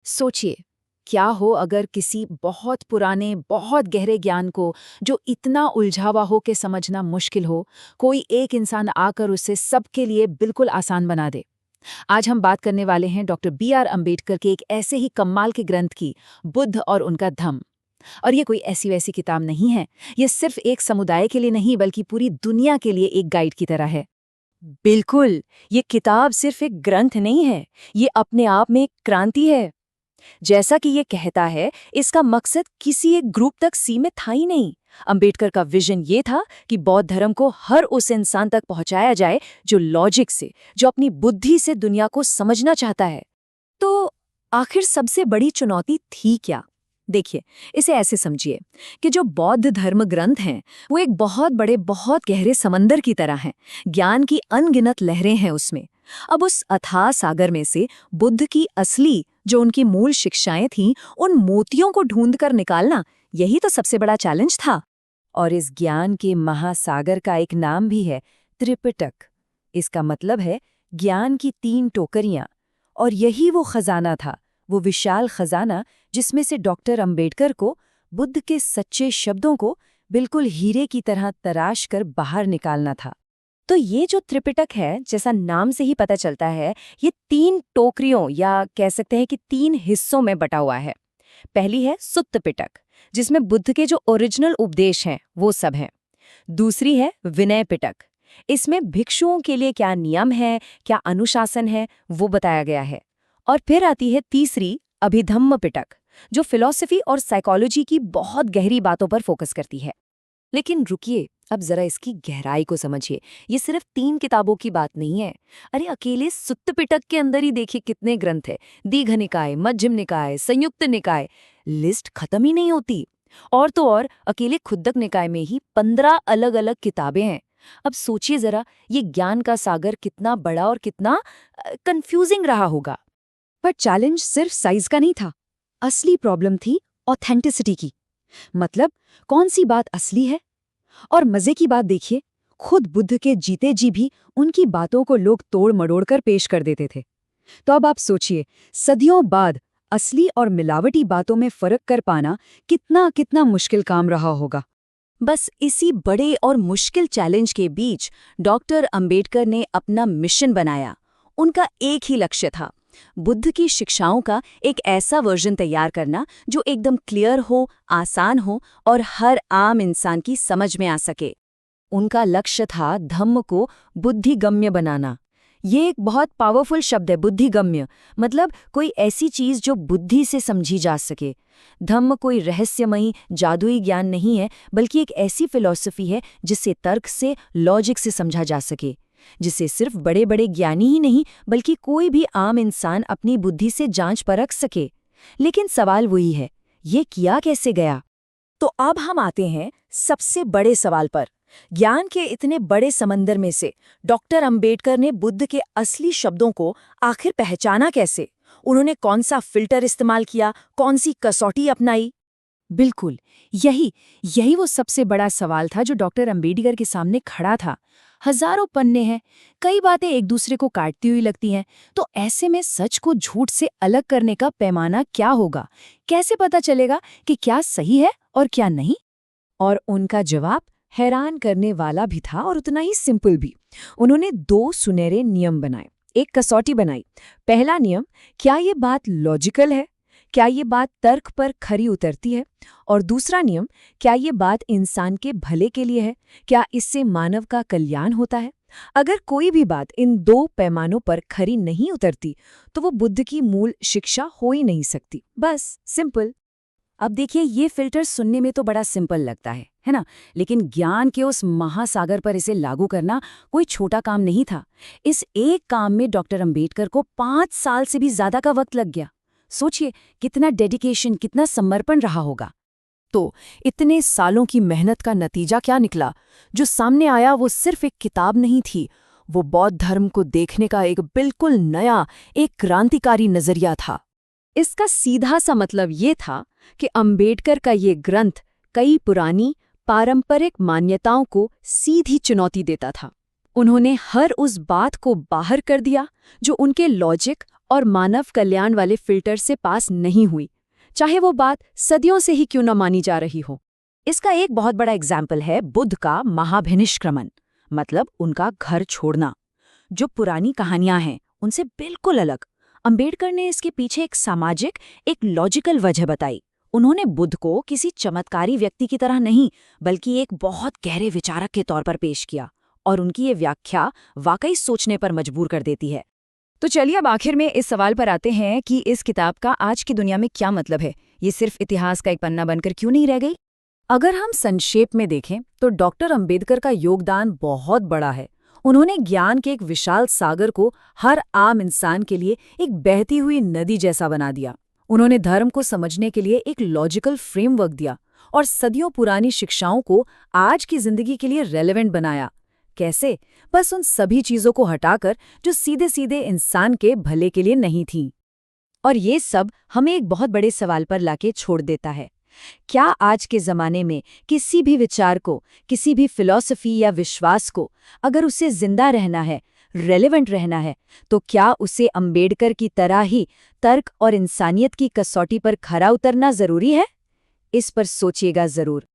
सोचिए, क्या हो अगर किसी बहुत पुराने, बहुत गहरे ज्ञान को, जो इतना उलझा हुआ हो कि समझना मुश्किल हो, कोई एक इंसान आकर उसे सबके लिए बिल्कुल आसान बना दे। आज हम बात करने वाले हैं डॉक्टर बी.आर. अम्बेडकर के एक ऐसे ही कमाल के ग्रंथ की, बुद्ध और उनका धम्म। और ये कोई ऐसी-वैसी किताब नहीं है, ये सिर्फ एक समुदाय के लिए नहीं बल्कि पूरी दुनिया के लिए एक गाइड की तरह है। बिल्कुल, ये किताब सिर्फ एक ग्रंथ नहीं है, ये अपने आप में एक क्रांति है। जैसा कि ये कहता है, इसका मकसद किसी एक ग्रुप तक सीमित था ही नहीं। अंबेडकर का विजन ये था कि बौद्ध धर्म को हर उस इंसान तक पहुंचाया जाए जो लॉजिक से, जो अपनी बुद्धि से दुनिया को समझना चाहता है। तो आखिर सबसे बड़ी चुनौती थी क्या? देखिए, इसे ऐसे समझिए कि जो बौद्ध धर्म ग्रंथ हैं, वो एक बहुत बड़े, बहुत गहरे समंदर की तरह हैं। ज्ञान की अनगिनत लहरें हैं उसमें। अब उस अथाह सागर में से बुद्ध की असली, जो उनकी मूल शिक्षाएं थीं, उन मोतियों को ढूंढ कर निकालना, यही तो सबसे बड़ा चैलेंज था। और इस ज्ञान के महासागर का एक नाम भी है, त्रिपिटक। इसका मतलब है ज्ञान की 3 टोकरियां। और यही वो खजाना था, वो विशाल खजाना जिसमें से डॉक्टर अंबेडकर को बुद्ध के सच्चे शब्दों को बिल्कुल हीरे की तरह तराश कर बाहर निकालना था। तो ये जो त्रिपिटक है, जैसा नाम से ही पता चलता है, ये 3 टोकरियों या कह सकते हैं कि 3 हिस्सों में बटा हुआ है। पहली है सुत्त पिटक, जिसमें बुद्ध के जो ओरिजिनल उपदेश हैं वो सब हैं। दूसरी है विनय पिटक, इसमें भिक्षुओं के लिए क्या नियम है, क्या अनुशासन है, वो बताया गया है। और फिर आती है तीसरी, अभिधम्म पिटक, जो फिलॉसफी और साइकोलॉजी की बहुत गहरी बातों पर फोकस करती है। लेकिन रुकिए, अब जरा इसकी गहराई को समझिए। ये सिर्फ 3 किताबों की बात नहीं है। अरे अकेले सुत्त पिटक के अंदर ही देखिए कितने ग्रंथ है। दीघ निकाय, मध्यम निकाय, संयुक्त निकाय, लिस्ट खत्म ही नहीं होती। और तो और अकेले खुद्दक निकाय में ही 15 अलग-अलग किताबें हैं। अब सोचिए जरा, ये ज्ञान का सागर कितना बड़ा और कितना कंफ्यूजिंग रहा होगा। पर चैलेंज सिर्फ साइज का नहीं था। असली प्रॉब्लम थी ऑथेंटिसिटी की। मतलब कौन सी बात असली है। और मजे की बात देखिए, खुद बुद्ध के जीते जी भी उनकी बातों को लोग तोड़ मड़ोड़ कर पेश कर देते थे। तो अब आप सोचिए, सदियों बाद असली और मिलावटी बातों में फर्क कर पाना कितना कितना मुश्किल काम रहा होगा। बस इसी बड़े और मुश्किल चैलेंज के बीच डॉक्टर अंबेडकर ने अपना मिशन बनाया। उनका एक ही लक्ष्य था, बुद्ध की शिक्षाओं का एक ऐसा वर्जन तैयार करना जो एकदम क्लियर हो, आसान हो और हर आम इंसान की समझ में आ सके। उनका लक्ष्य था धम्म को बुद्धिगम्य बनाना। ये एक बहुत पावरफुल शब्द है, बुद्धिगम्य। मतलब कोई ऐसी चीज जो बुद्धि से समझी जा सके। धम्म कोई रहस्यमयी जादुई ज्ञान नहीं है, बल्कि एक ऐसी फिलॉसफी है जिसे तर्क से, लॉजिक से समझा जा सके, जिसे सिर्फ बड़े बड़े ज्ञानी ही नहीं बल्कि कोई भी आम इंसान अपनी बुद्धि से जांच परख सके। लेकिन सवाल वही है, ये किया कैसे गया? तो अब हम आते हैं सबसे बड़े सवाल पर। ज्ञान के इतने बड़े समंदर में से डॉक्टर अंबेडकर ने बुद्ध के असली शब्दों को आखिर पहचाना कैसे? उन्होंने कौन सा फिल्टर इस्तेमाल किया, कौन सी कसौटी अपनाई? बिल्कुल, यही यही वो सबसे बड़ा सवाल था जो डॉक्टर अंबेडकर के सामने खड़ा था। हजारों पन्ने हैं, कई बातें एक दूसरे को काटती हुई लगती हैं, तो ऐसे में सच को झूठ से अलग करने का पैमाना क्या होगा? कैसे पता चलेगा कि क्या सही है और क्या नहीं? और उनका जवाब हैरान करने वाला भी था और उतना ही सिंपल भी। उन्होंने 2 सुनहरे नियम बनाए, एक कसौटी बनाई। पहला नियम, क्या ये बात लॉजिकल है? क्या ये बात तर्क पर खरी उतरती है? और दूसरा नियम, क्या ये बात इंसान के भले के लिए है? क्या इससे मानव का कल्याण होता है? अगर कोई भी बात इन 2 पैमानों पर खरी नहीं उतरती, तो वो बुद्ध की मूल शिक्षा हो ही नहीं सकती। बस सिंपल। अब देखिए, ये फिल्टर सुनने में तो बड़ा सिंपल लगता है ना? लेकिन ज्ञान के उस महासागर पर इसे लागू करना कोई छोटा काम नहीं था। इस एक काम में डॉक्टर अंबेडकर को 5 साल से भी ज्यादा का वक्त लग गया। सोचिए, कितना डेडिकेशन, कितना समर्पण रहा होगा। तो इतने सालों की मेहनत का नतीजा क्या निकला? जो सामने आया वो सिर्फ एक किताब नहीं थी, वो बौद्ध धर्म को देखने का एक बिल्कुल नया, एक क्रांतिकारी नजरिया था। इसका सीधा सा मतलब ये था कि अंबेडकर का ये ग्रंथ कई पुरानी पारंपरिक मान्यताओं को सीधी चुनौती देता था। उन्होंने हर उस बात को बाहर कर दिया जो उनके लॉजिक और मानव कल्याण वाले फिल्टर से पास नहीं हुई, चाहे वो बात सदियों से ही क्यों न मानी जा रही हो। इसका एक बहुत बड़ा एग्जाम्पल है बुद्ध का महाभिनिष्क्रमण, मतलब उनका घर छोड़ना। जो पुरानी कहानियां हैं उनसे बिल्कुल अलग। अंबेडकर ने इसके पीछे एक सामाजिक, एक लॉजिकल वजह बताई। उन्होंने बुद्ध को किसी चमत्कारी व्यक्ति की तरह नहीं, बल्कि एक बहुत गहरे विचारक के तौर पर पेश किया, और उनकी ये व्याख्या वाकई सोचने पर मजबूर कर देती है। तो चलिए अब आखिर में इस सवाल पर आते हैं कि इस किताब का आज की दुनिया में क्या मतलब है। ये सिर्फ इतिहास का एक पन्ना बनकर क्यों नहीं रह गई? अगर हम संक्षेप में देखें तो डॉक्टर अंबेडकर का योगदान बहुत बड़ा है। उन्होंने ज्ञान के एक विशाल सागर को हर आम इंसान के लिए एक बहती हुई नदी जैसा बना दिया। उन्होंने धर्म को समझने के लिए एक लॉजिकल फ्रेमवर्क दिया और सदियों पुरानी शिक्षाओं को आज की जिंदगी के लिए रेलेवेंट बनाया। कैसे? बस उन सभी चीजों को हटाकर जो सीधे सीधे इंसान के भले के लिए नहीं थीं। और ये सब हमें एक बहुत बड़े सवाल पर लाके छोड़ देता है। क्या आज के ज़माने में किसी भी विचार को, किसी भी फिलॉसफी या विश्वास को, अगर उसे जिंदा रहना है, रेलेवेंट रहना है, तो क्या उसे अंबेडकर की तरह ही तर्क और इंसानियत की कसौटी पर खरा उतरना ज़रूरी है? इस पर सोचिएगा ज़रूर।